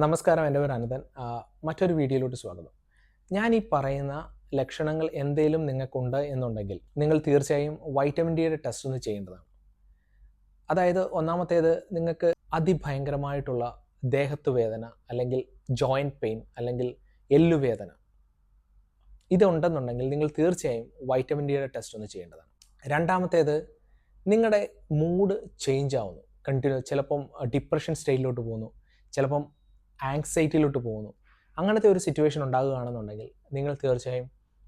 നമസ്കാരം, എൻ്റെ പേര് അനന്തൻ. മറ്റൊരു വീഡിയോയിലോട്ട് സ്വാഗതം. ഞാൻ ഈ പറയുന്ന ലക്ഷണങ്ങൾ എന്തേലും നിങ്ങൾക്കുണ്ട് എന്നുണ്ടെങ്കിൽ നിങ്ങൾ തീർച്ചയായും വൈറ്റമിൻ ഡിയുടെ ടെസ്റ്റ് ഒന്ന് ചെയ്യേണ്ടതാണ്. അതായത് ഒന്നാമത്തേത്, നിങ്ങൾക്ക് അതിഭയങ്കരമായിട്ടുള്ള ദേഹത്ത് വേദന, അല്ലെങ്കിൽ ജോയിൻറ്റ് പെയിൻ, അല്ലെങ്കിൽ എല്ലുവേദന ഇതുണ്ടെന്നുണ്ടെങ്കിൽ നിങ്ങൾ തീർച്ചയായും വൈറ്റമിൻ ഡിയുടെ ടെസ്റ്റ് ഒന്ന് ചെയ്യേണ്ടതാണ്. രണ്ടാമത്തേത്, നിങ്ങളുടെ മൂഡ് ചേഞ്ച് ആവുന്നു, ചിലപ്പം ഡിപ്രഷൻ സ്റ്റേറ്റിലോട്ട് പോകുന്നു, ചിലപ്പം ആങ്സൈറ്റിയിലോട്ട് പോകുന്നു. അങ്ങനത്തെ ഒരു സിറ്റുവേഷൻ ഉണ്ടാകുകയാണെന്നുണ്ടെങ്കിൽ നിങ്ങൾ തീർച്ചയായും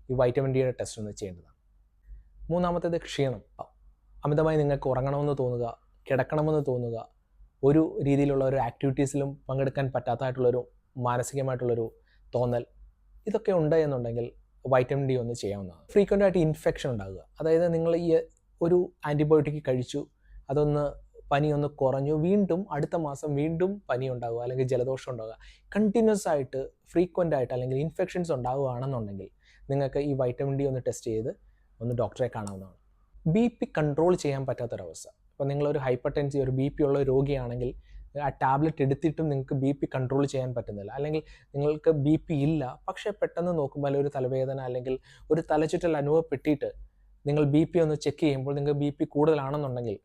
ഈ വൈറ്റമിൻ ഡിയുടെ ടെസ്റ്റ് ഒന്ന് ചെയ്യേണ്ടതാണ്. മൂന്നാമത്തേത്, ക്ഷീണം. അമിതമായി നിങ്ങൾക്ക് ഉറങ്ങണമെന്ന് തോന്നുക, കിടക്കണമെന്ന് തോന്നുക, ഒരു രീതിയിലുള്ള ഒരു ആക്ടിവിറ്റീസിലും പങ്കെടുക്കാൻ പറ്റാത്തതായിട്ടുള്ളൊരു മാനസികമായിട്ടുള്ളൊരു തോന്നൽ, ഇതൊക്കെ ഉണ്ട് എന്നുണ്ടെങ്കിൽ വൈറ്റമിൻ ഡി ഒന്ന് ചെയ്യാവുന്നതാണ്. ഫ്രീക്വൻ്റ് ആയിട്ട് ഇൻഫെക്ഷൻ ഉണ്ടാകുക, അതായത് നിങ്ങൾ ഈ ഒരു ആൻറ്റിബയോട്ടിക് കഴിച്ചു, അതൊന്ന് പനി ഒന്ന് കുറഞ്ഞു, വീണ്ടും അടുത്ത മാസം വീണ്ടും പനി ഉണ്ടാകുക, അല്ലെങ്കിൽ ജലദോഷം ഉണ്ടാകുക, കണ്ടിന്യൂസ് ആയിട്ട് ഫ്രീക്വൻ്റ് ആയിട്ട് അല്ലെങ്കിൽ ഇൻഫെക്ഷൻസ് ഉണ്ടാകുകയാണെന്നുണ്ടെങ്കിൽ നിങ്ങൾക്ക് ഈ വൈറ്റമിൻ ഡി ഒന്ന് ടെസ്റ്റ് ചെയ്ത് ഒന്ന് ഡോക്ടറെ കാണാവുന്നതാണ്. ബി പി കൺട്രോൾ ചെയ്യാൻ പറ്റാത്തൊരവസ്ഥ. ഇപ്പോൾ നിങ്ങളൊരു ഹൈപ്പർ ടെൻസീവ്, ഒരു ബി പി ഉള്ള രോഗിയാണെങ്കിൽ ആ ടാബ്ലറ്റ് എടുത്തിട്ടും നിങ്ങൾക്ക് ബി പി കൺട്രോൾ ചെയ്യാൻ പറ്റുന്നില്ല, അല്ലെങ്കിൽ നിങ്ങൾക്ക് ബി പി ഇല്ല, പക്ഷേ പെട്ടെന്ന് നോക്കുമ്പോൾ ഒരു തലവേദന അല്ലെങ്കിൽ ഒരു തലചുറ്റൽ അനുഭവപ്പെട്ടിട്ട് നിങ്ങൾ ബി പി ഒന്ന് ചെക്ക് ചെയ്യുമ്പോൾ നിങ്ങൾക്ക് ബി പി കൂടുതലാണെന്നുണ്ടെങ്കിൽ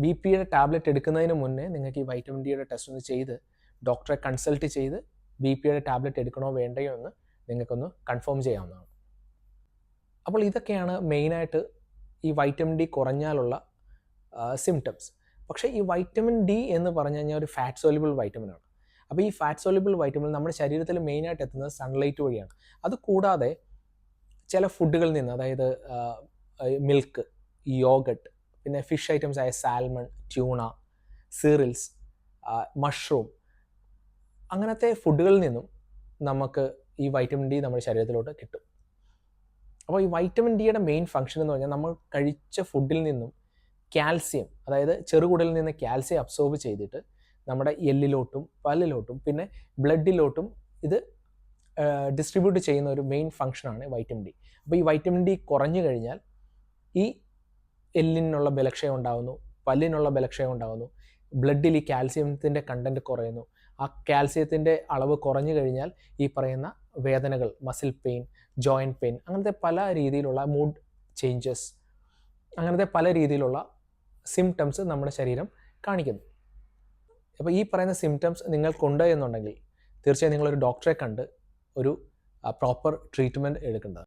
ബി പിയുടെ ടാബ്ലറ്റ് എടുക്കുന്നതിന് മുന്നേ നിങ്ങൾക്ക് ഈ വൈറ്റമിൻ ഡിയുടെ ടെസ്റ്റ് ഒന്ന് ചെയ്ത് ഡോക്ടറെ കൺസൾട്ട് ചെയ്ത് ബി പിയുടെ ടാബ്ലറ്റ് എടുക്കണോ വേണ്ടയോ എന്ന് നിങ്ങൾക്കൊന്ന് കൺഫേം ചെയ്യാവുന്നതാണ്. അപ്പോൾ ഇതൊക്കെയാണ് മെയിനായിട്ട് ഈ വൈറ്റമിൻ ഡി കുറഞ്ഞാലുള്ള സിംറ്റംസ്. പക്ഷേ ഈ വൈറ്റമിൻ ഡി എന്ന് പറഞ്ഞു കഴിഞ്ഞാൽ ഒരു ഫാറ്റ് സോലുബിൾ വൈറ്റമിനാണ്. അപ്പോൾ ഈ ഫാറ്റ് സോലുബിൾ വൈറ്റമിൻ നമ്മുടെ ശരീരത്തിൽ മെയിനായിട്ട് എത്തുന്നത് സൺലൈറ്റ് വഴിയാണ്. അതുകൂടാതെ ചില ഫുഡുകളിൽ നിന്ന്, അതായത് മിൽക്ക്, യോഗട്ട്, പിന്നെ ഫിഷ് ഐറ്റംസ് ആയ സാൽമൺ, ട്യൂണ, സീറിൽസ്, മഷ്റൂം, അങ്ങനത്തെ ഫുഡുകളിൽ നിന്നും നമുക്ക് ഈ വൈറ്റമിൻ ഡി നമ്മുടെ ശരീരത്തിലോട്ട് കിട്ടും. അപ്പോൾ ഈ വൈറ്റമിൻ ഡിയുടെ മെയിൻ ഫംഗ്ഷൻ എന്ന് പറഞ്ഞാൽ നമ്മൾ കഴിച്ച ഫുഡിൽ നിന്നും കാൽസ്യം, അതായത് ചെറുകുടലിൽ നിന്ന് കാൽസ്യം അബ്സോർബ് ചെയ്തിട്ട് നമ്മുടെ എല്ലിലോട്ടും പല്ലിലോട്ടും പിന്നെ ബ്ലഡിലോട്ടും ഇത് ഡിസ്ട്രിബ്യൂട്ട് ചെയ്യുന്ന ഒരു മെയിൻ ഫംഗ്ഷനാണ് വൈറ്റമിൻ ഡി. അപ്പോൾ ഈ വൈറ്റമിൻ ഡി കുറഞ്ഞു കഴിഞ്ഞാൽ ഈ എല്ലിനുള്ള ബലക്ഷയം ഉണ്ടാകുന്നു, പല്ലിനുള്ള ബലക്ഷയം ഉണ്ടാകുന്നു, ബ്ലഡിൽ ഈ കാൽസ്യത്തിൻ്റെ കണ്ടൻറ്റ് കുറയുന്നു. ആ കാൽസ്യത്തിൻ്റെ അളവ് കുറഞ്ഞു കഴിഞ്ഞാൽ ഈ പറയുന്ന വേദനകൾ, മസിൽ പെയിൻ, ജോയിൻറ്റ് പെയിൻ, അങ്ങനത്തെ പല രീതിയിലുള്ള മൂഡ് ചേഞ്ചസ്, അങ്ങനത്തെ പല രീതിയിലുള്ള സിംറ്റംസ് നമ്മുടെ ശരീരം കാണിക്കുന്നു. അപ്പോൾ ഈ പറയുന്ന സിംറ്റംസ് നിങ്ങൾക്കുണ്ട് എന്നുണ്ടെങ്കിൽ തീർച്ചയായും നിങ്ങളൊരു ഡോക്ടറെ കണ്ട് ഒരു പ്രോപ്പർ ട്രീറ്റ്മെൻറ്റ് എടുക്കേണ്ടതാണ്.